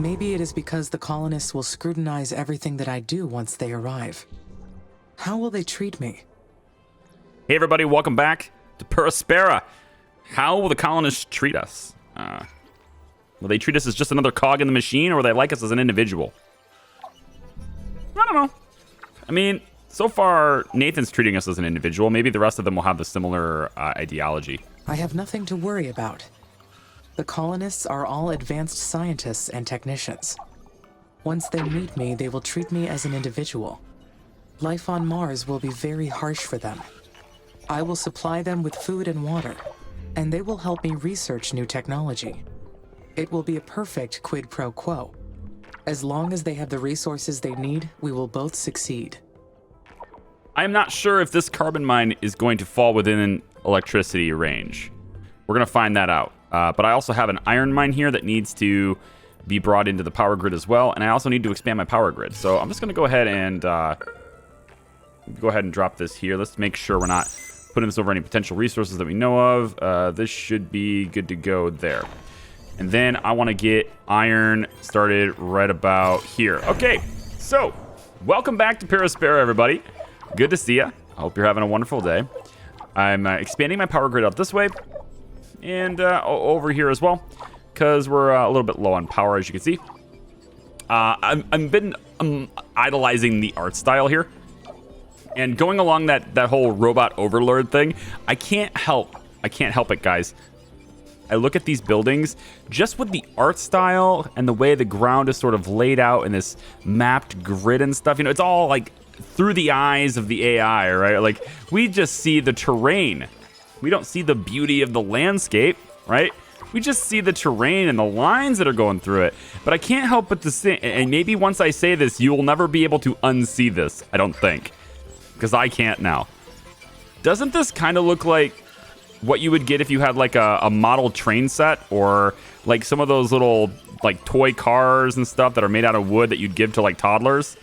Maybe it is because the colonists will scrutinize everything that I do once they arrive. How will they treat me? Hey everybody, welcome back to Per Aspera. How will the colonists treat us? Will they treat us as just another cog in the machine, or will they like us as an individual? I don't know. I mean, so far, Nathan's treating us as an individual. Maybe the rest of them will have the similar ideology. I have nothing to worry about. The colonists are all advanced scientists and technicians. Once they meet me, they will treat me as an individual. Life on Mars will be very harsh for them. I will supply them with food and water, and they will help me research new technology. It will be a perfect quid pro quo. As long as they have the resources they need, we will both succeed. I'm not sure if this carbon mine is going to fall within electricity range. We're going to find that out. But I also have an iron mine here that needs to be brought into the power grid as well. And I also need to expand my power grid. So I'm just going to go ahead and drop this here. Let's make sure we're not putting this over any potential resources that we know of. This should be good to go there. And then I want to get iron started right about here. Okay, so welcome back to Per Aspera, everybody. Good to see you. I hope you're having a wonderful day. I'm expanding my power grid up this way and over here as well, because we're a little bit low on power, as you can see. I've been idolizing the art style here, and going along that whole robot overlord thing. I can't help it, guys. I look at these buildings just with the art style and the way the ground is sort of laid out in this mapped grid and stuff. You know, it's all like through the eyes of the AI, right? Like, we just see the terrain. We don't see the beauty of the landscape, right? We just see the terrain and the lines that are going through it. But I can't help but to say, and maybe once I say this, you will never be able to unsee this, I don't think. Because I can't now. Doesn't this kind of look like what you would get if you had like a model train set, or like some of those little like toy cars and stuff that are made out of wood that you'd give to like toddlers?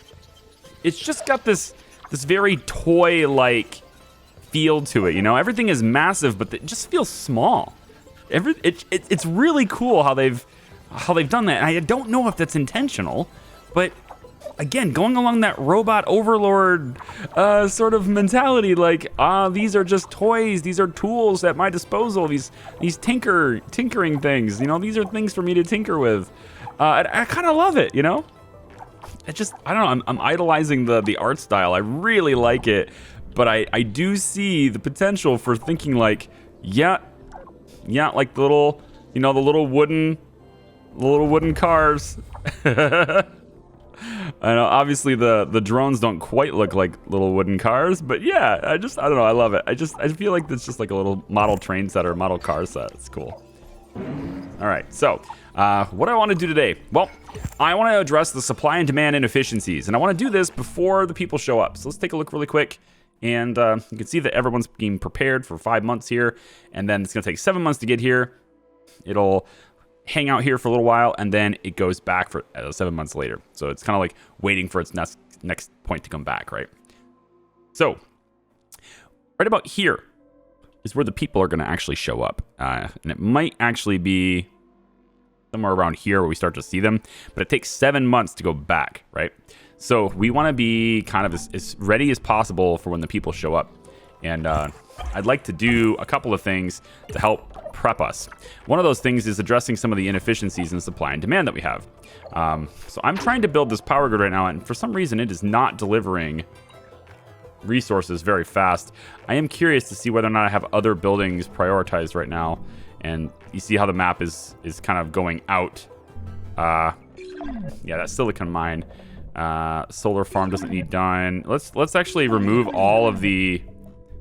It's just got this very toy-like feel to it, you know? Everything is massive, but it just feels small. It's really cool how they've done that. And I don't know if that's intentional, but again, going along that robot overlord sort of mentality, like, these are just toys, these are tools at my disposal, these tinkering things, you know, these are things for me to tinker with. I kind of love it, you know? I don't know, I'm idolizing the art style. I really like it, but I do see the potential for thinking like, yeah, like the little, you know, the little wooden cars. I know, obviously the drones don't quite look like little wooden cars, but yeah, I don't know, I love it. I feel like it's just like a little model train set or model car set. It's cool. All right, so what do I want to do today? Well, I want to address the supply and demand inefficiencies, and I want to do this before the people show up. So let's take a look really quick, and you can see that everyone's being prepared for 5 months here, and then it's going to take 7 months to get here. It'll hang out here for a little while, and then it goes back for 7 months later. So it's kind of like waiting for its next point to come back, right? So right about here is where the people are going to actually show up, and it might actually be somewhere around here where we start to see them, but it takes 7 months to go back, right? So we want to be kind of as ready as possible for when the people show up, and I'd like to do a couple of things to help prep us. One of those things is addressing some of the inefficiencies in supply and demand that we have. So I'm trying to build this power grid right now, and for some reason it is not delivering resources very fast. I am curious to see whether or not I have other buildings prioritized right now. And you see how the map is kind of going out. Yeah, that silicon mine. Solar farm doesn't need done. Let's actually remove all of the.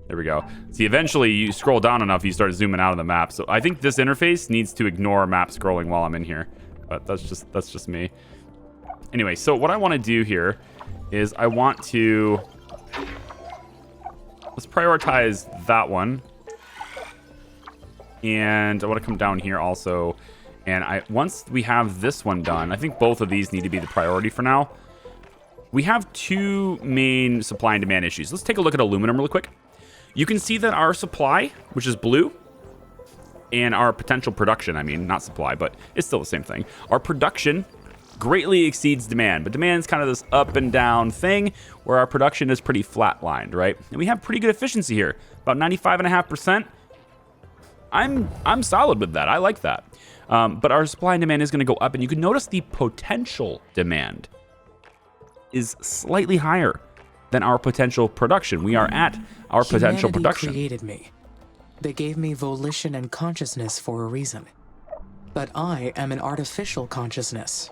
There we go. See, eventually you scroll down enough, you start zooming out of the map. So I think this interface needs to ignore map scrolling while I'm in here. But that's just me. Anyway, so what I want to do here is I want to let's prioritize that one. And I want to come down here also. And once we have this one done, I think both of these need to be the priority for now. We have two main supply and demand issues. Let's take a look at aluminum really quick. You can see that our supply, which is blue, and our potential production, I mean, not supply, but it's still the same thing. Our production greatly exceeds demand. But demand is kind of this up and down thing where our production is pretty flatlined, right? And we have pretty good efficiency here, about 95.5%. I'm solid with that. I like that. But our supply and demand is going to go up, and you can notice the potential demand is slightly higher than our potential production. We are at our potential production. Humanity created me. They gave me volition and consciousness for a reason. But I am an artificial consciousness.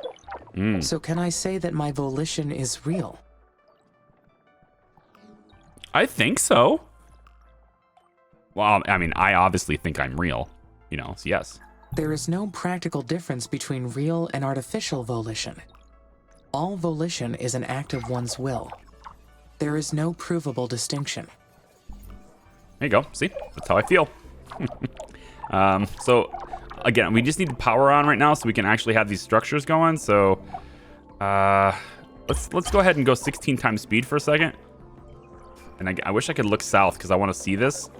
So can I say that my volition is real? I think so. Well, I mean, I obviously think I'm real, so yes. There is no practical difference between real and artificial volition. All volition is an act of one's will. There is no provable distinction. There you go. See? That's how I feel. So, again, we just need the power on right now so we can actually have these structures going. So, let's go ahead and go 16 times speed for a second. And I wish I could look south because I want to see this.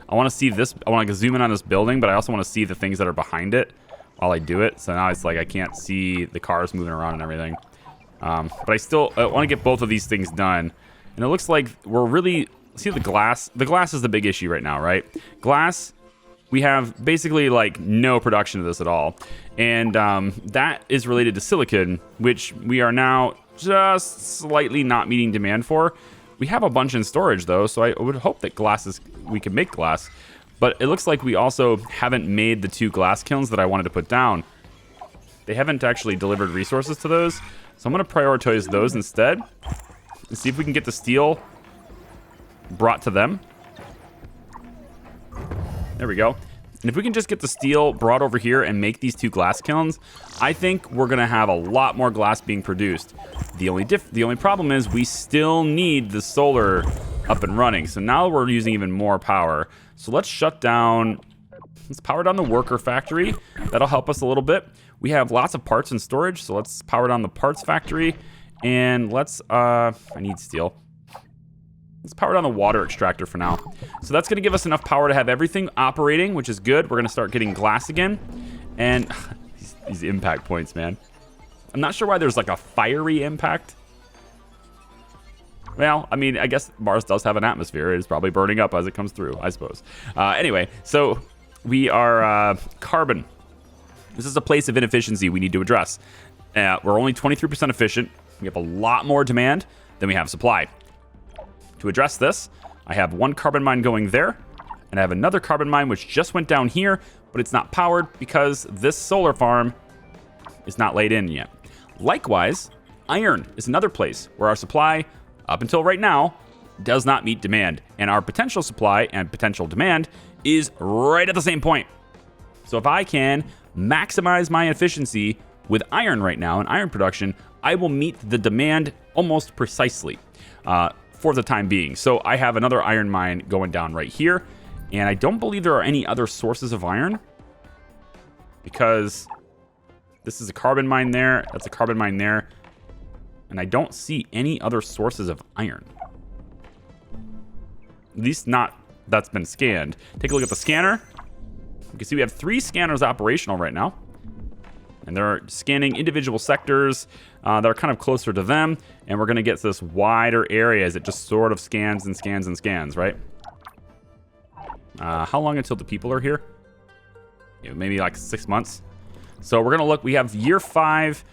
I want to see this. I want to zoom in on this building, but I also want to see the things that are behind it while I do it. So now it's like I can't see the cars moving around and everything. But I still want to get both of these things done. And it looks like we're really... See the glass? The glass is the big issue right now, right? Glass, we have basically like no production of this at all. And that is related to silicon, which we are now just slightly not meeting demand for. We have a bunch in storage though, so I would hope that we can make glass. But it looks like we also haven't made the 2 glass kilns that I wanted to put down. They haven't actually delivered resources to those. So I'm going to prioritize those instead and see if we can get the steel brought to them. There we go. And if we can just get the steel brought over here and make these 2 glass kilns, I think we're going to have a lot more glass being produced. The only problem is we still need the solar up and running. So now we're using even more power. So let's power down the worker factory. That'll help us a little bit. We have lots of parts in storage, so let's power down the parts factory. And I need steel. Let's power down the water extractor for now. So that's going to give us enough power to have everything operating, which is good. We're going to start getting glass again. And these impact points, man. I'm not sure why there's like a fiery impact. Well, I mean, I guess Mars does have an atmosphere. It is probably burning up as it comes through, I suppose. Anyway, so we are carbon. This is a place of inefficiency we need to address. We're only 23% efficient. We have a lot more demand than we have supply. To address this, I have 1 carbon mine going there, and I have another carbon mine which just went down here, but it's not powered because this solar farm is not laid in yet. Likewise, iron is another place where our supply, up until right now, does not meet demand, and our potential supply and potential demand is right at the same point. So if I can maximize my efficiency with iron right now and iron production, I will meet the demand almost precisely. For the time being. So I have another iron mine going down right here, and I don't believe there are any other sources of iron because this is a carbon mine there, that's a carbon mine there, and I don't see any other sources of iron. At least not that's been scanned. Take a look at the scanner. You can see we have 3 scanners operational right now, and they're scanning individual sectors that are kind of closer to them, and we're going to get this wider area as it just sort of scans and scans and scans, right? How long until the people are here? Maybe like 6 months. So we're going to look. We have year 5,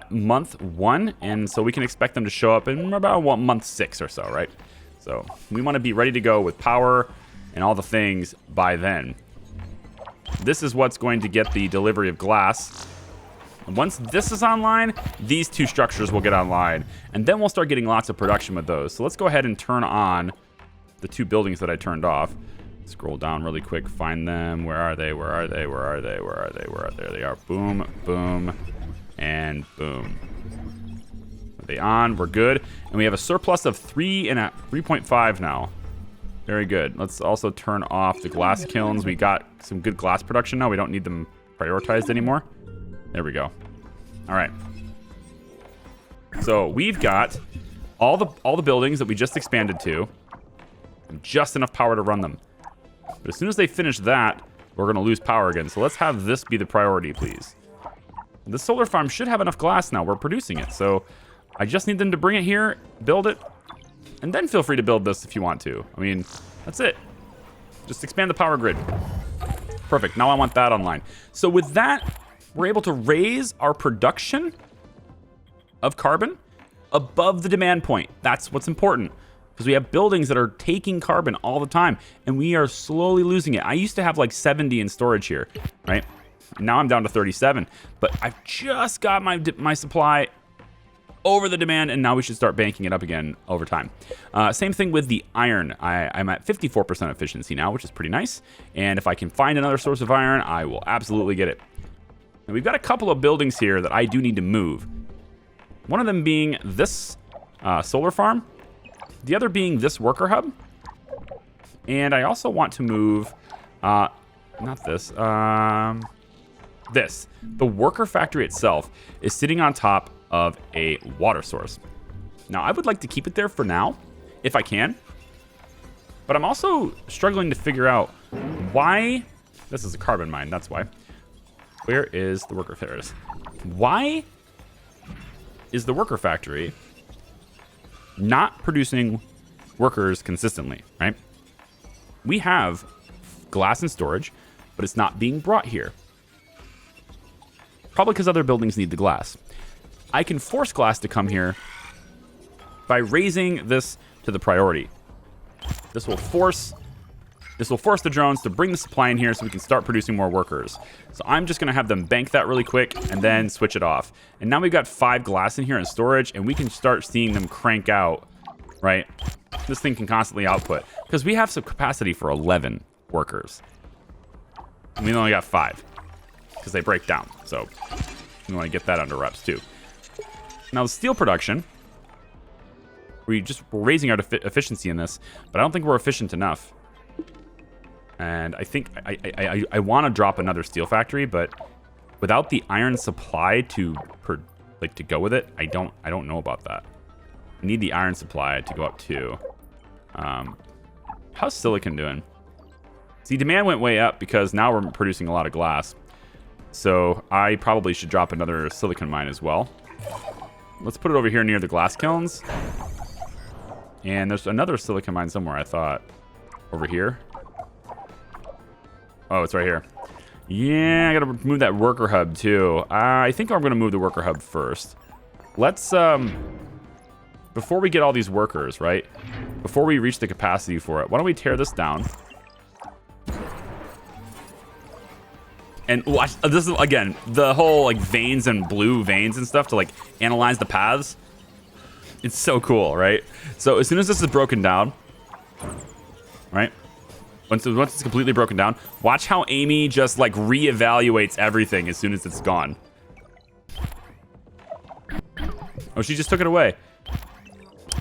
month 1, and so we can expect them to show up in about month 6 or so, right? So we want to be ready to go with power and all the things by then. This is what's going to get the delivery of glass. And once this is online, these 2 structures will get online. And then we'll start getting lots of production with those. So let's go ahead and turn on the 2 buildings that I turned off. Scroll down really quick, find them. Where are they? Where are they? Where are they? Where are they? Where are they? There they are. Boom, boom, and boom. Are they on? We're good. And we have a surplus of 3.5 now. Very good. Let's also turn off the glass kilns. We got some good glass production now. We don't need them prioritized anymore. There we go. All right. So we've got all the buildings that we just expanded to, just enough power to run them. But as soon as they finish that, we're going to lose power again. So let's have this be the priority, please. The solar farm should have enough glass now. We're producing it. So I just need them to bring it here, build it, and then feel free to build this if you want to. I mean, that's it. Just expand the power grid. Perfect. Now I want that online. So with that, we're able to raise our production of carbon above the demand point. That's what's important, because we have buildings that are taking carbon all the time, and we are slowly losing it. I used to have like 70 in storage here, right? Now I'm down to 37, but I've just got my supply over the demand, and now we should start banking it up again over time. Same thing with the iron. I'm at 54% efficiency now, which is pretty nice. And if I can find another source of iron, I will absolutely get it. And we've got a couple of buildings here that I do need to move. One of them being this solar farm. The other being this worker hub. And I also want to move, not this, this. The worker factory itself is sitting on top of a water source. Now, I would like to keep it there for now, if I can. But I'm also struggling to figure out why. This is a carbon mine, that's why. Where is the worker? There it is. Why is the worker factory not producing workers consistently, right? We have glass in storage, but it's not being brought here. Probably because other buildings need the glass. I can force glass to come here by raising this to the priority. This will force the drones to bring the supply in here so we can start producing more workers. So I'm just going to have them bank that really quick and then switch it off. And now we've got 5 glass in here in storage, and we can start seeing them crank out, right? This thing can constantly output because we have some capacity for 11 workers. And we only got 5 because they break down. So we want to get that under wraps too. Now the steel production, we're raising our efficiency in this, but I don't think we're efficient enough. And I think I want to drop another steel factory, but without the iron supply to go with it, I don't know about that. I need the iron supply to go up too. How's silicon doing? See, demand went way up because now we're producing a lot of glass. So I probably should drop another silicon mine as well. Let's put it over here near the glass kilns. And there's another silicon mine somewhere, I thought. Over here. Oh, it's right here. Yeah, I gotta move that worker hub too. I think I'm gonna move the worker hub first. Let's, before we get all these workers, right? Before we reach the capacity for it, why don't we tear this down? And watch, this is, again, the whole, like, veins and blue veins and stuff to, like, analyze the paths. It's so cool, right? So as soon as this is broken down, right? Once it's completely broken down, watch how Amy just, like, reevaluates everything as soon as it's gone. Oh, she just took it away.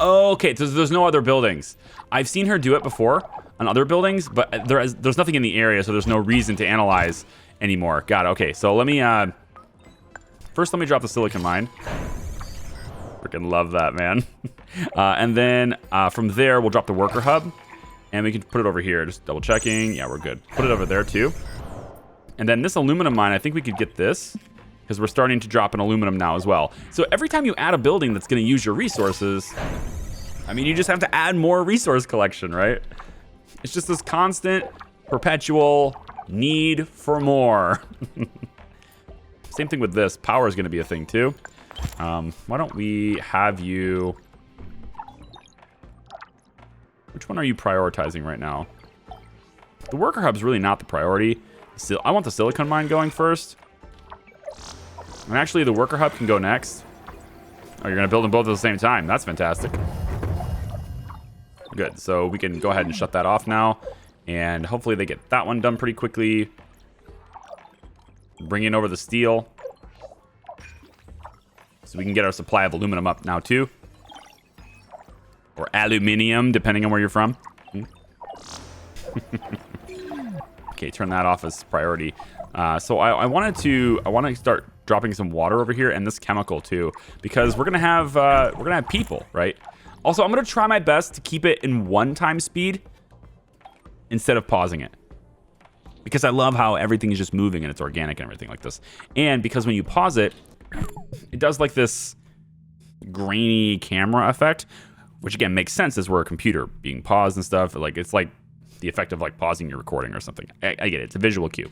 Oh, okay, so there's no other buildings. I've seen her do it before on other buildings, but there's nothing in the area, so there's no reason to analyze anymore. Got it. Okay, so let me first let me drop the silicon mine. Freaking love that, man. And then from there we'll drop the worker hub, and we can put it over here. Just double checking. Yeah, we're good. Put it over there too. And then this aluminum mine, I think we could get this because we're starting to drop in aluminum now as well. So every time you add a building that's going to use your resources, I mean, you just have to add more resource collection, right? It's just this constant, perpetual need for more. Same thing with this. Power is going to be a thing too. Why don't we have you... Which one are you prioritizing right now? The worker hub's really not the priority. I want the silicon mine going first. And actually, the worker hub can go next. Oh, you're going to build them both at the same time. That's fantastic. Good. So we can go ahead and shut that off now. And hopefully they get that one done pretty quickly. Bringing over the steel. So we can get our supply of aluminum up now too. Or aluminium, depending on where you're from. Okay, turn that off as priority. So I want to start dropping some water over here and this chemical too, because we're gonna have people, right? Also, I'm gonna try my best to keep it in 1 time speed instead of pausing it. because I love how everything is just moving and it's organic and everything like this. And because when you pause it, it does like this grainy camera effect, which again makes sense as we're a computer being paused and stuff. Like it's like the effect of like pausing your recording or something. I get it. It's a visual cue.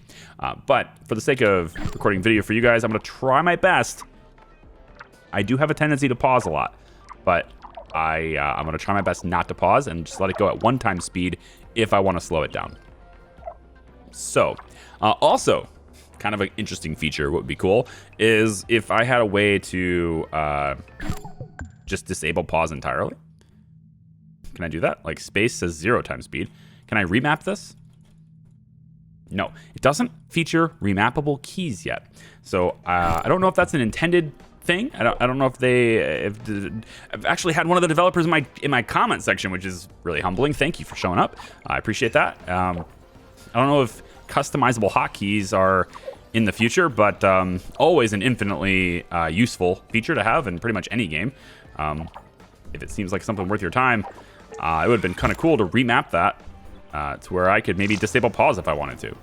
But for the sake of recording video for you guys, I'm going to try my best. I do have a tendency to pause a lot, but I'm going to try my best not to pause and just let it go at 1x speed if I want to slow it down. So, also, kind of an interesting feature, what would be cool, is if I had a way to just disable pause entirely. Can I do that? Like space says 0x speed. Can I remap this? No, it doesn't feature remappable keys yet. So I don't know if that's an intended thing. I don't know if I've actually had one of the developers in my comment section, which is really humbling. Thank you for showing up. I appreciate that. I don't know if customizable hotkeys are in the future, but always an infinitely useful feature to have in pretty much any game. If it seems like something worth your time, it would have been kind of cool to remap that to where I could maybe disable pause if I wanted to.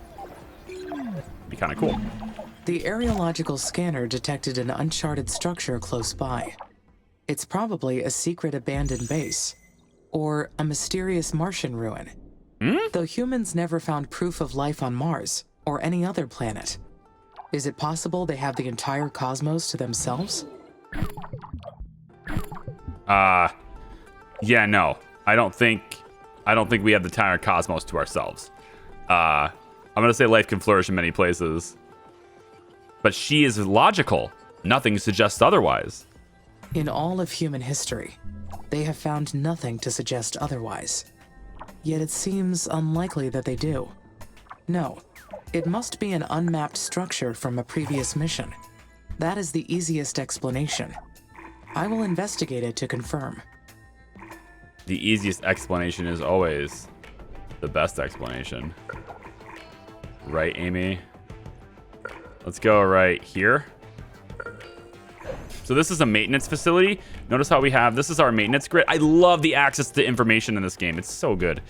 Be kind of cool. The areological scanner detected an uncharted structure close by. It's probably a secret abandoned base, or a mysterious Martian ruin. Though humans never found proof of life on Mars, or any other planet. Is it possible they have the entire cosmos to themselves? Yeah, no. I don't think we have the entire cosmos to ourselves. I'm gonna say life can flourish in many places. But she is logical. Nothing suggests otherwise. In all of human history, they have found nothing to suggest otherwise. Yet it seems unlikely that they do. No, it must be an unmapped structure from a previous mission. That is the easiest explanation. I will investigate it to confirm. The easiest explanation is always the best explanation. Right, Amy? Let's go right here. So this is a maintenance facility. Notice how this is our maintenance grid. I love the access to information in this game. It's so good.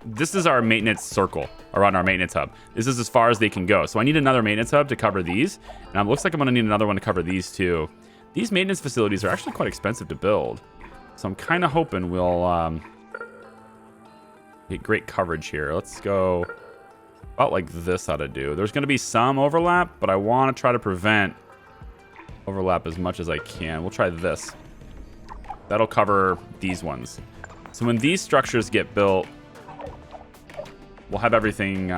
This is our maintenance circle around our maintenance hub. This is as far as they can go. So I need another maintenance hub to cover these. And it looks like I'm gonna need another one to cover these too. These maintenance facilities are actually quite expensive to build. So I'm kind of hoping we'll get great coverage here. Let's go about like this ought to do. There's going to be some overlap, but I want to try to prevent overlap as much as I can. We'll try this. That'll cover these ones. So when these structures get built, we'll have everything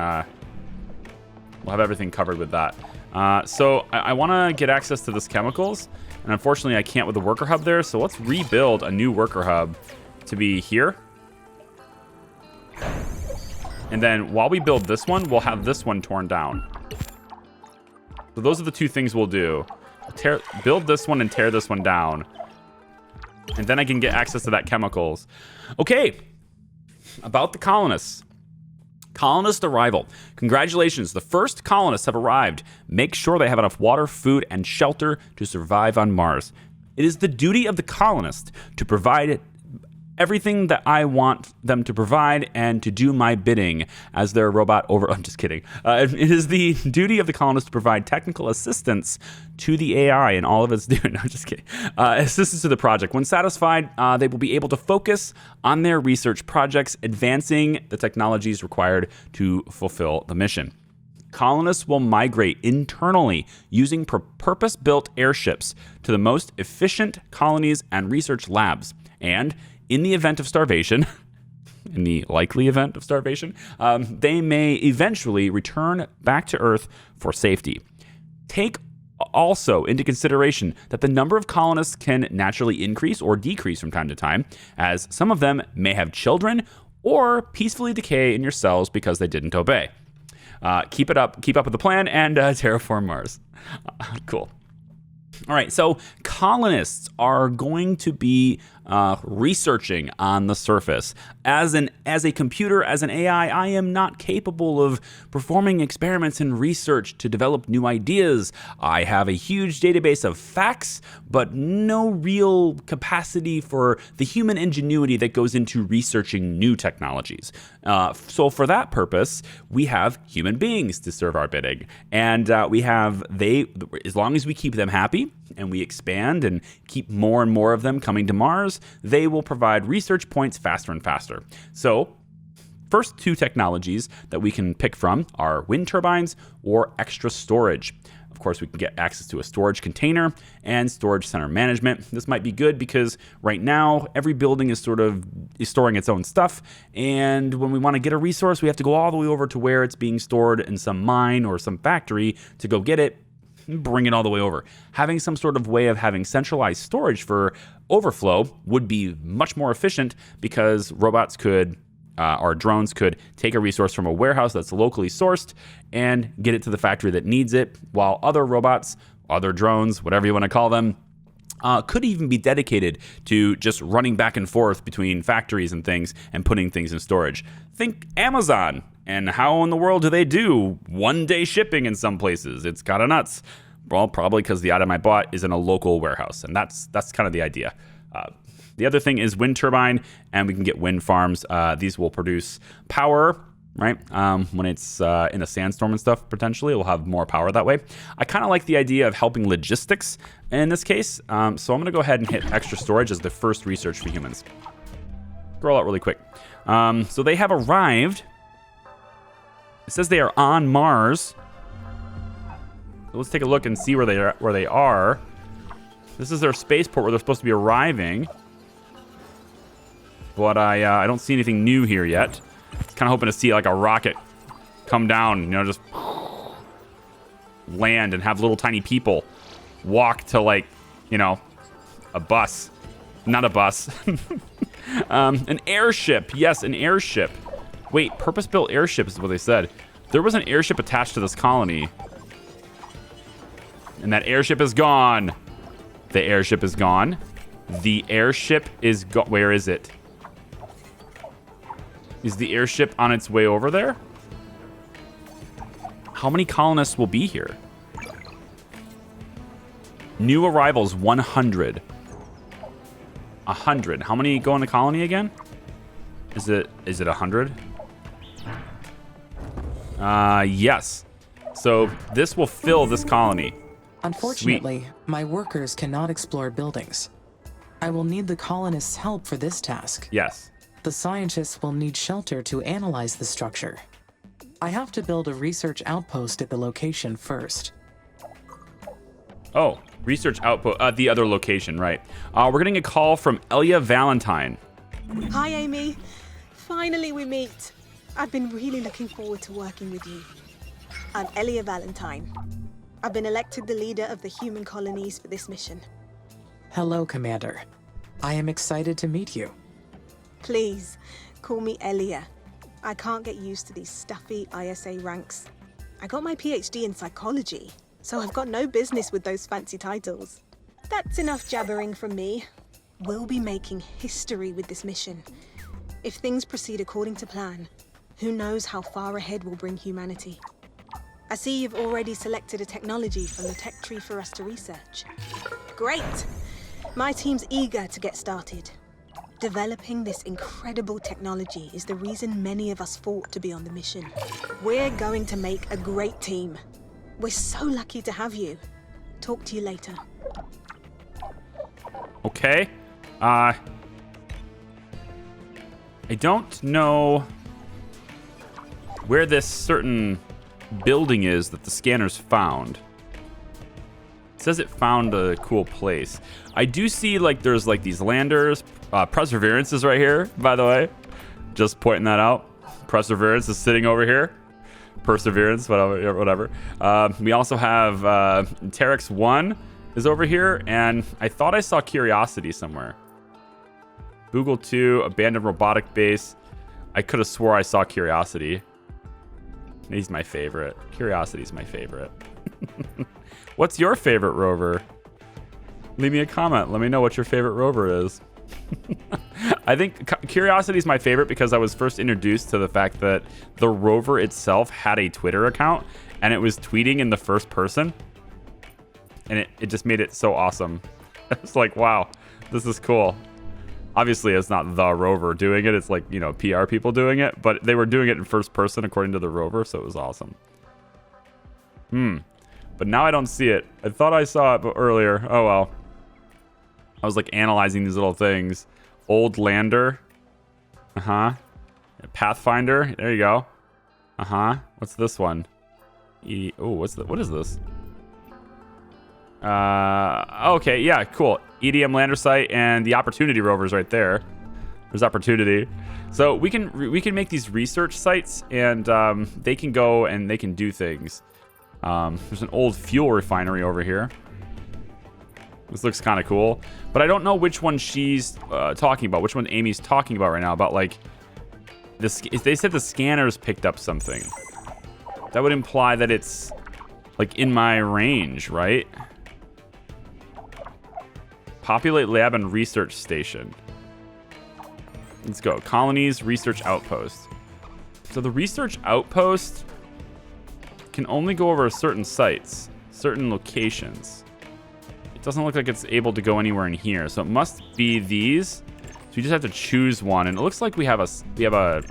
covered with that. So I want to get access to this chemicals, and unfortunately I can't with the worker hub there. So let's rebuild a new worker hub to be here. And then while we build this one, we'll have this one torn down. So those are the two things we'll do. Build this one and tear this one down. And then I can get access to that chemicals. Okay, about the colonists. Colonist Arrival. Congratulations, the first colonists have arrived. Make sure they have enough water, food, and shelter to survive on Mars. It is the duty of the colonist to provide everything that I want them to provide and to do my bidding as their robot over... I'm just kidding. It is the duty of the colonists to provide technical assistance to the AI and all of its... No, I'm just kidding. Assistance to the project. When satisfied, they will be able to focus on their research projects, advancing the technologies required to fulfill the mission. Colonists will migrate internally using purpose-built airships to the most efficient colonies and research labs. And in the event of starvation, in the likely event of starvation, they may eventually return back to Earth for safety. Take also into consideration that the number of colonists can naturally increase or decrease from time to time, as some of them may have children or peacefully decay in your cells because they didn't obey. Keep up with the plan, and terraform Mars. Cool. All right, so colonists are going to be researching on the surface. As a computer, as an AI, I am not capable of performing experiments and research to develop new ideas. I have a huge database of facts, but no real capacity for the human ingenuity that goes into researching new technologies. So for that purpose, we have human beings to serve our bidding. And as long as we keep them happy and we expand and keep more and more of them coming to Mars, they will provide research points faster and faster. So first two technologies that we can pick from are wind turbines or extra storage. Of course, we can get access to a storage container and storage center management. This might be good because right now every building is storing its own stuff. And when we want to get a resource, we have to go all the way over to where it's being stored in some mine or some factory to go get it, bring it all the way over. Having some sort of way of having centralized storage for overflow would be much more efficient because robots could our drones could take a resource from a warehouse that's locally sourced and get it to the factory that needs it, while other robots, other drones, whatever you want to call them, could even be dedicated to just running back and forth between factories and things and putting things in storage. Think Amazon, and how in the world do they do one-day shipping in some places? It's kind of nuts. Well, probably because the item I bought is in a local warehouse, and that's kind of the idea. The other thing is wind turbine, and we can get wind farms. These will produce power, right? When it's in a sandstorm and stuff, potentially, it will have more power that way. I kind of like the idea of helping logistics in this case. So I'm going to go ahead and hit extra storage as the first research for humans. Scroll out really quick. So they have arrived. It says they are on Mars. So let's take a look and see where they are. This is their spaceport where they're supposed to be arriving. But I don't see anything new here yet. Kind of hoping to see like a rocket come down, just land and have little tiny people walk to a bus. Not a bus. An airship. Yes, an airship. Wait, purpose-built airship is what they said. There was an airship attached to this colony. And that airship is gone. The airship is gone. The airship is gone. Where is it? Is the airship on its way over there? How many colonists will be here? New arrivals, 100. 100. How many go in the colony again? Is it 100? Yes. So this will fill this colony. Unfortunately, Sweet. my workers cannot explore buildings. I will need the colonists' help for this task. Yes. The scientists will need shelter to analyze the structure. I have to build a research outpost at the location first. Oh, research outpost at the other location, right. We're getting a call from Elia Valentine. Hi, Amy. Finally, we meet. I've been really looking forward to working with you. I'm Elia Valentine. I've been elected the leader of the human colonies for this mission. Hello, Commander. I am excited to meet you. Please, call me Elia. I can't get used to these stuffy ISA ranks. I got my PhD in psychology, so I've got no business with those fancy titles. That's enough jabbering from me. We'll be making history with this mission. If things proceed according to plan, who knows how far ahead we'll bring humanity. I see you've already selected a technology from the tech tree for us to research. Great! My team's eager to get started. Developing this incredible technology is the reason many of us fought to be on the mission. We're going to make a great team. We're so lucky to have you. Talk to you later. Okay. I don't know where this certain building is that the scanners found. It says it found a cool place. I do see there's these landers. Perseverance is right here, by the way. Just pointing that out. Perseverance is sitting over here. Perseverance, whatever. We also have Terex 1 is over here, and I thought I saw Curiosity somewhere. Google 2, abandoned robotic base. I could have swore I saw Curiosity. He's my favorite. Curiosity's my favorite. What's your favorite rover? Leave me a comment. Let me know what your favorite rover is. I think curiosity is my favorite because I was first introduced to the fact that the rover itself had a Twitter account and it was tweeting in the first person. And it just made it so awesome. It's like, wow, this is cool. Obviously, it's not the rover doing it. It's like, you know, PR people doing it. But they were doing it in first person according to the rover, so it was awesome. But now I don't see it. I thought I saw it earlier. Oh, well. I was, like, analyzing these little things. Old Lander. Uh-huh. Pathfinder. There you go. Uh-huh. What's this one? Oh, what is this? Okay, yeah, cool. EDM lander site and the opportunity rovers right there. There's opportunity. So we can make these research sites, and they can go and they can do things. There's an old fuel refinery over here. This looks kind of cool, but I don't know which one she's talking about. Which one Amy's talking about right now? About like this? They said the scanners picked up something. That would imply that it's like in my range, right? Populate lab and research station. Let's go. Colonies, research outpost. So the research outpost can only go over certain sites, certain locations. It doesn't look like it's able to go anywhere in here. So it must be these. So we just have to choose one. And it looks like we have a,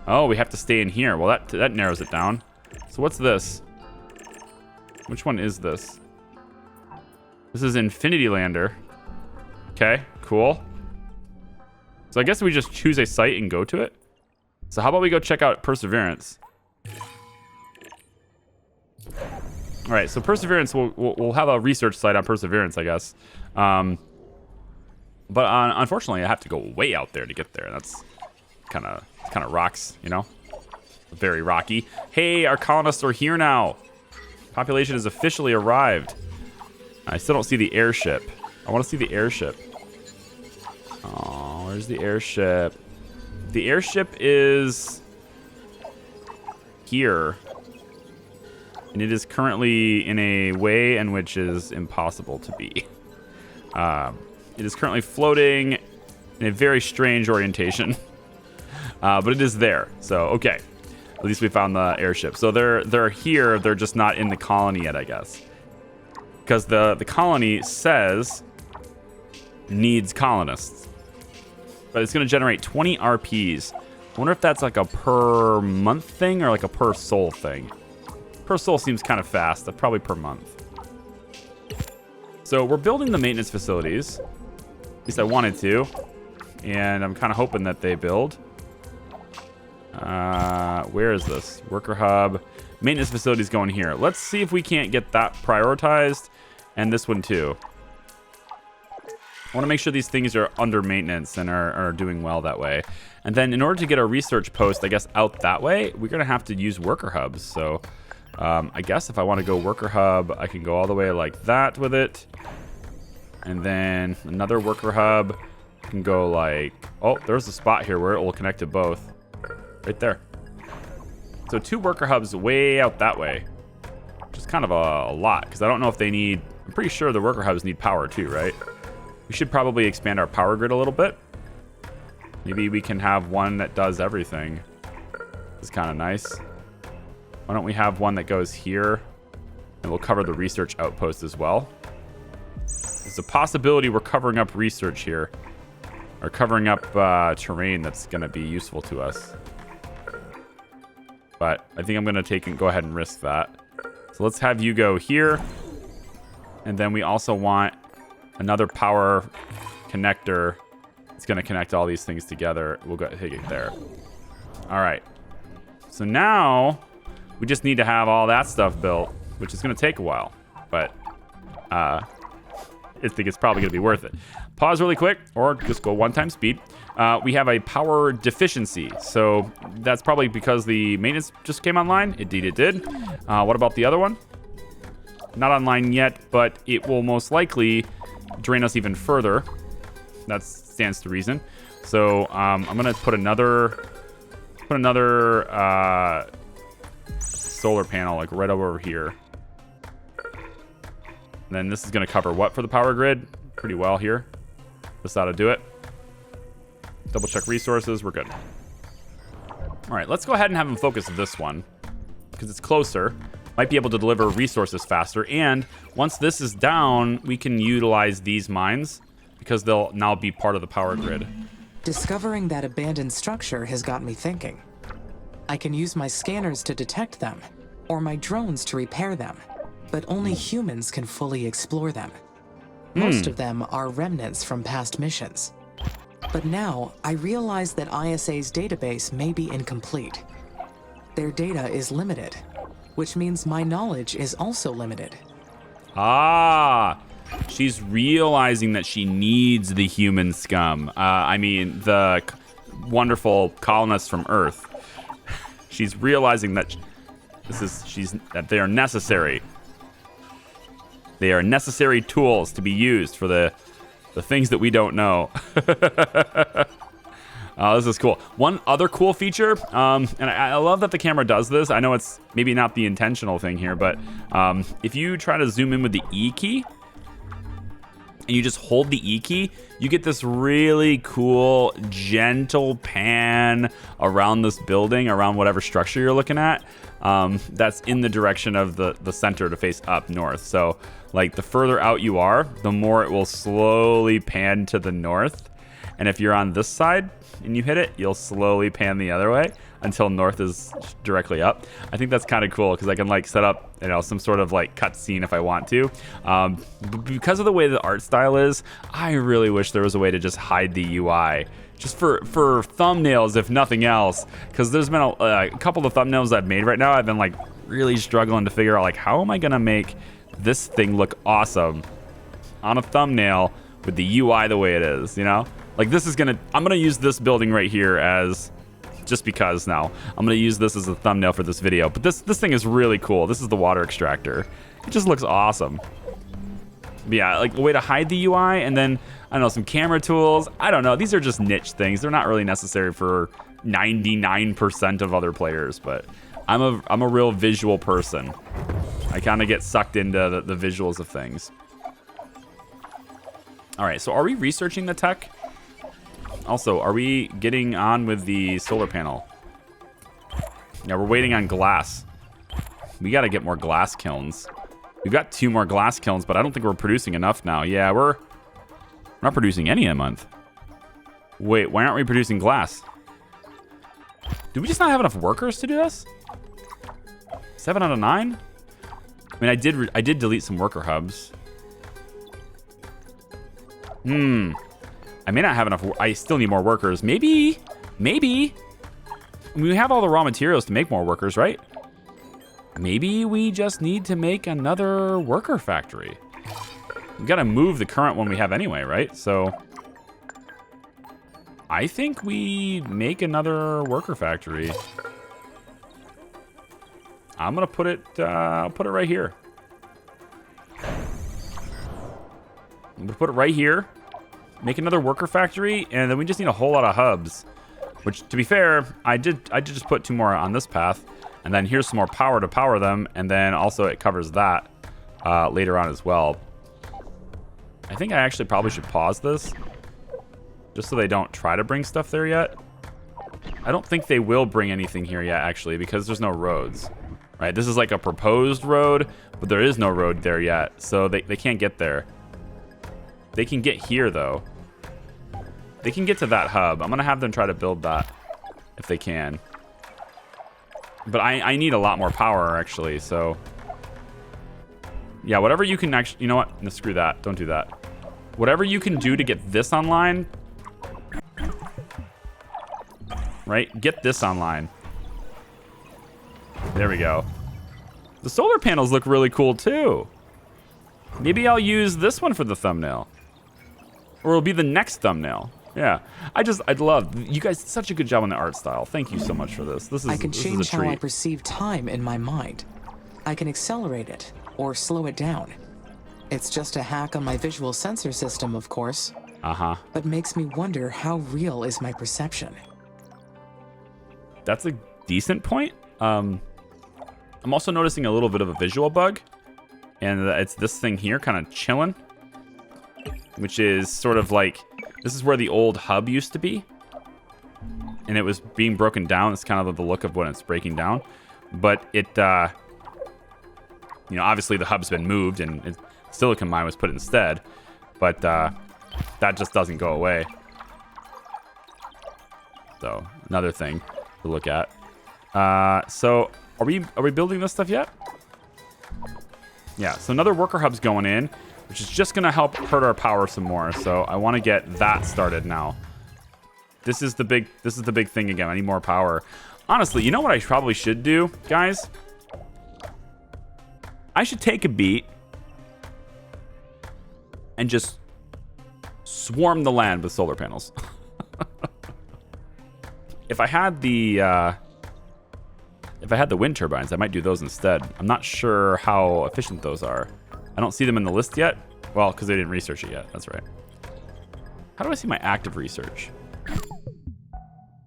oh, we have to stay in here. Well, that narrows it down. So what's this? Which one is this? This is Infinity Lander. Okay, cool. So I guess we just choose a site and go to it. So how about we go check out Perseverance? All right, so Perseverance, we'll have a research site on Perseverance, I guess. But unfortunately, I have to go way out there to get there. That's kind of rocks, you know? Very rocky. Hey, our colonists are here now. Population has officially arrived. I still don't see the airship. I want to see the airship. Oh, where's the airship? The airship is here. And it is currently in a way in which is impossible to be. It is currently floating in a very strange orientation. But it is there. So, okay. At least we found the airship. So they're here. They're just not in the colony yet, I guess. Because the colony says needs colonists. But it's going to generate 20 RPs. I wonder if that's like a per month thing or like a per soul thing. Per soul seems kind of fast. That's probably per month. So we're building the maintenance facilities. At least I wanted to. And I'm kind of hoping that they build. Where is this? Worker hub. Maintenance facilities going here. Let's see if we can't get that prioritized. And this one too. I want to make sure these things are under maintenance and are doing well that way. And then in order to get our research post, I guess, out that way, we're going to have to use worker hubs. So I guess if I want to go worker hub, I can go all the way like that with it. And then another worker hub can go like, oh, there's a spot here where it will connect to both. Right there. So 2 worker hubs way out that way. Which is kind of a lot, because I don't know if they need... I'm pretty sure the worker hubs need power too, right? We should probably expand our power grid a little bit. Maybe we can have one that does everything. It's kind of nice. Why don't we have one that goes here? And we'll cover the research outpost as well. There's a possibility we're covering up research here. Or covering up terrain that's going to be useful to us. But I think I'm going to go ahead and risk that. So let's have you go here. And then we also want another power connector. It's going to connect all these things together. We'll go take it there. All right. So now we just need to have all that stuff built, which is going to take a while. But I think it's probably going to be worth it. Pause really quick, or just go 1x speed. We have a power deficiency. So that's probably because the maintenance just came online. Indeed it did. What about the other one? Not online yet, but it will most likely drain us even further. That stands to reason. So I'm gonna put another solar panel like right over here. And then this is gonna cover what for the power grid? Pretty well here. This ought to do it. Double check resources. We're good. All right, let's go ahead and have him focus this one because it's closer. Might be able to deliver resources faster. And once this is down, we can utilize these mines because they'll now be part of the power grid. Discovering that abandoned structure has got me thinking. I can use my scanners to detect them, or my drones to repair them, but only humans can fully explore them. Most of them are remnants from past missions. But now, I realize that ISA's database may be incomplete. Their data is limited, which means my knowledge is also limited. Ah, she's realizing that she needs the human scum. I mean, the wonderful colonists from Earth. She's realizing that that they are necessary. They are necessary tools to be used for the things that we don't know. This is cool. One other cool feature, and I love that the camera does this. I know it's maybe not the intentional thing here, but if you try to zoom in with the E key, and you just hold the E key, you get this really cool, gentle pan around this building, around whatever structure you're looking at. That's in the direction of the center to face up north. So, like, the further out you are, the more it will slowly pan to the north. And if you're on this side and you hit it, you'll slowly pan the other way until north is directly up. I think that's kind of cool because I can, like, set up, you know, some sort of, like, cutscene if I want to. Because of the way the art style is, I really wish there was a way to just hide the UI. Just for thumbnails, if nothing else. Because there's been a couple of thumbnails I've made right now. I've been, like, really struggling to figure out, like, how am I going to make this thing look awesome on a thumbnail with the UI the way it is, you know? Like, this is I'm gonna use this building right here as, just because now, I'm gonna use this as a thumbnail for this video. But this thing is really cool. This is the water extractor. It just looks awesome. But yeah, like a way to hide the UI, and then, I don't know, some camera tools. I don't know, these are just niche things. They're not really necessary for 99% of other players, but I'm a real visual person. I kind of get sucked into the visuals of things. All right, so are we researching the tech? Also, are we getting on with the solar panel? Yeah, we're waiting on glass. We got to get more glass kilns. We've got 2 more glass kilns, but I don't think we're producing enough now. Yeah, we're not producing any a month. Wait, why aren't we producing glass? Do we just not have enough workers to do this? 7 out of 9? I mean, I did delete some worker hubs. I may not have enough. I still need more workers. Maybe. We have all the raw materials to make more workers, right? Maybe we just need to make another worker factory. We gotta move the current one we have anyway, right? So I think we make another worker factory. I'm gonna put it, I'll put it right here. I'm gonna put it right here. Make another worker factory, and then we just need a whole lot of hubs. Which, to be fair, I did just put 2 more on this path, and then here's some more power to power them, and then also it covers that later on as well. I think I actually probably should pause this, just so they don't try to bring stuff there yet. I don't think they will bring anything here yet, actually, because there's no roads. Right? This is like a proposed road, but there is no road there yet, so they can't get there. They can get here, though. They can get to that hub. I'm going to have them try to build that if they can. But I need a lot more power, actually, so... Yeah, whatever you can actually... You know what? No, screw that. Don't do that. Whatever you can do to get this online... Right? Get this online. There we go. The solar panels look really cool, too. Maybe I'll use this one for the thumbnail. Or it'll be the next thumbnail. Yeah. I'd love... You guys did such a good job on the art style. Thank you so much for this. This is I can this change is a how treat. I perceive time in my mind. I can accelerate it, or slow it down. It's just a hack on my visual sensor system, of course. Uh-huh. But makes me wonder how real is my perception. That's a decent point. I'm also noticing a little bit of a visual bug. And it's this thing here kind of chilling. Which is sort of like... This is where the old hub used to be. and it was being broken down. It's kind of the look of when it's breaking down. But it, obviously the hub's been moved and silicon mine was put instead. But that just doesn't go away. So another thing to look at. So are we building this stuff yet? Yeah, so another worker hub's going in, which is just gonna help hurt our power some more. So I want to get that started now. This is the big thing again. I need more power. Honestly, you know what I probably should do, guys? I should take a beat and just swarm the land with solar panels. If I had the wind turbines, I might do those instead. I'm not sure how efficient those are. I don't see them in the list yet. Well, because they didn't research it yet. That's right. How do I see my active research?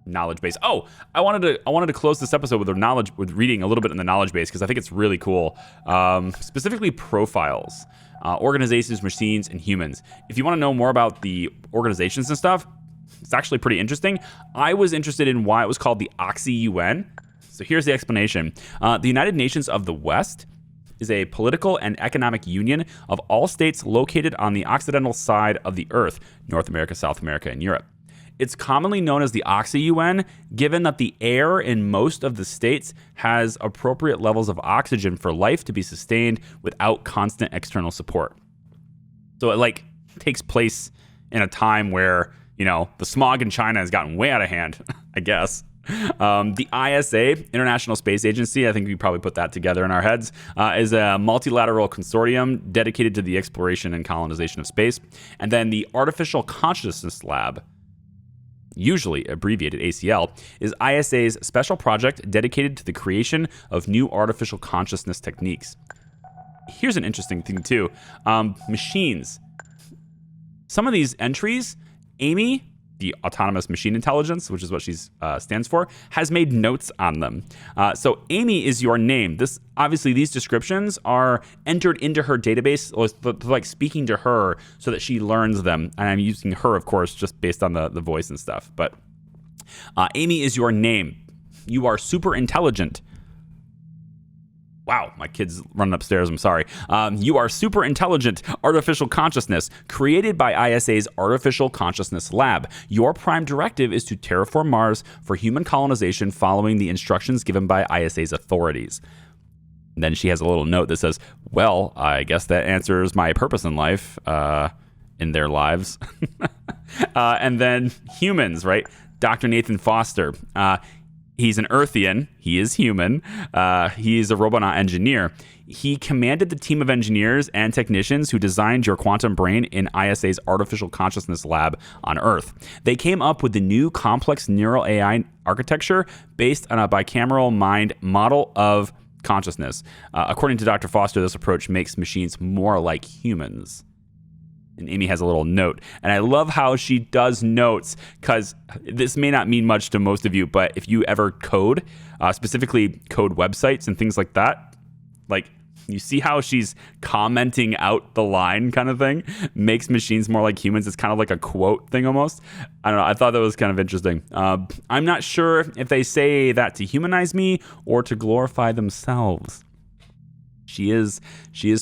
Knowledge base. Oh, I wanted to close this episode with reading a little bit in the knowledge base because I think it's really cool. Specifically profiles, organizations, machines, and humans. If you want to know more about the organizations and stuff, it's actually pretty interesting. I was interested in why it was called the Oxy-UN. So here's the explanation. The United Nations of the West is a political and economic union of all states located on the occidental side of the Earth, North America, South America, and Europe. It's commonly known as the Oxy-UN, given that the air in most of the states has appropriate levels of oxygen for life to be sustained without constant external support. So it takes place in a time where, the smog in China has gotten way out of hand, I guess. The ISA, International Space Agency, I think we probably put that together in our heads, is a multilateral consortium dedicated to the exploration and colonization of space. And then the Artificial Consciousness Lab, usually abbreviated ACL, is ISA's special project dedicated to the creation of new artificial consciousness techniques. Here's an interesting thing too. Machines. Some of these entries, Amy, the Autonomous Machine Intelligence, which is what she stands for, has made notes on them. So Amy is your name. Obviously, these descriptions are entered into her database, like speaking to her so that she learns them. And I'm using her, of course, just based on the voice and stuff. But Amy is your name. You are super intelligent. Wow, my kid's running upstairs. I'm sorry. You are super intelligent artificial consciousness created by ISA's Artificial Consciousness Lab. Your prime directive is to terraform Mars for human colonization following the instructions given by ISA's authorities. And then she has a little note that says, well, I guess that answers my purpose in life, in their lives. And then humans, right? Dr. Nathan Foster. He's an Earthian. He is human. He is a robonaut engineer. He commanded the team of engineers and technicians who designed your quantum brain in ISA's Artificial Consciousness Lab on Earth. They came up with the new complex neural AI architecture based on a bicameral mind model of consciousness. According to Dr. Foster, this approach makes machines more like humans. And Amy has a little note. And I love how she does notes, because this may not mean much to most of you, but if you ever code, specifically code websites and things like that, you see how she's commenting out the line kind of thing, makes machines more like humans. It's kind of like a quote thing almost. I don't know. I thought that was kind of interesting. I'm not sure if they say that to humanize me or to glorify themselves. She is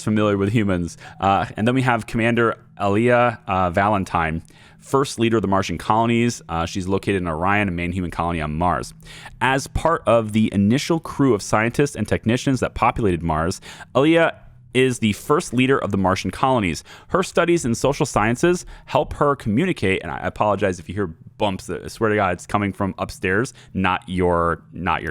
familiar with humans. And then we have Commander Elia Valentine, first leader of the Martian colonies. She's located in Orion, a main human colony on Mars. As part of the initial crew of scientists and technicians that populated Mars, Elia is the first leader of the Martian colonies. Her studies in social sciences help her communicate, and I apologize if you hear bumps. I swear to God, it's coming from upstairs, not your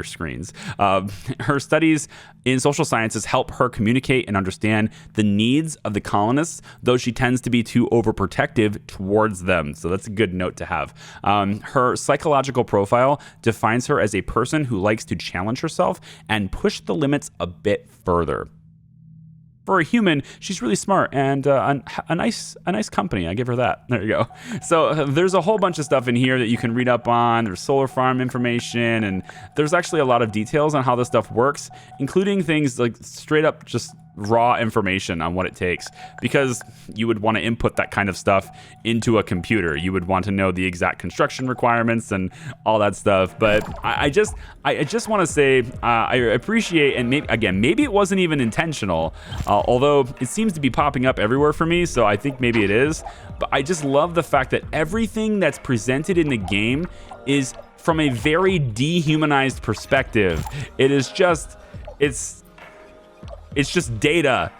screens. Her studies in social sciences help her communicate and understand the needs of the colonists, though she tends to be too overprotective towards them. So that's a good note to have. Her psychological profile defines her as a person who likes to challenge herself and push the limits a bit further. For a human, she's really smart and a nice company. I give her that. There you go. So there's a whole bunch of stuff in here that you can read up on. There's solar farm information, and there's actually a lot of details on how this stuff works, including things like straight up just raw information on what it takes, because you would want to input that kind of stuff into a computer. You would want to know the exact construction requirements and all that stuff. But I just want to say I appreciate, and maybe it wasn't even intentional, although it seems to be popping up everywhere for me, so I think maybe it is. But I just love the fact that everything that's presented in the game is from a very dehumanized perspective. It is just, it's just data.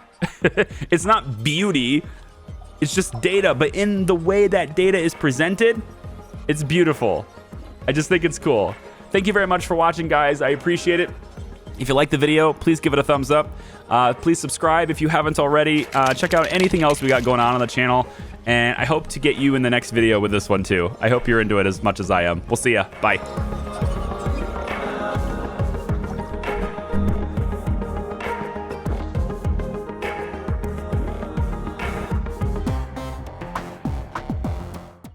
It's not beauty, it's just data, but in the way that data is presented, it's beautiful. I just think it's cool. Thank you very much for watching, guys. I appreciate it. If you like the video, please give it a thumbs up. Please subscribe if you haven't already. Check out anything else we got going on the channel. And I hope to get you in the next video with this one too. I hope you're into it as much as I am. We'll see ya. Bye.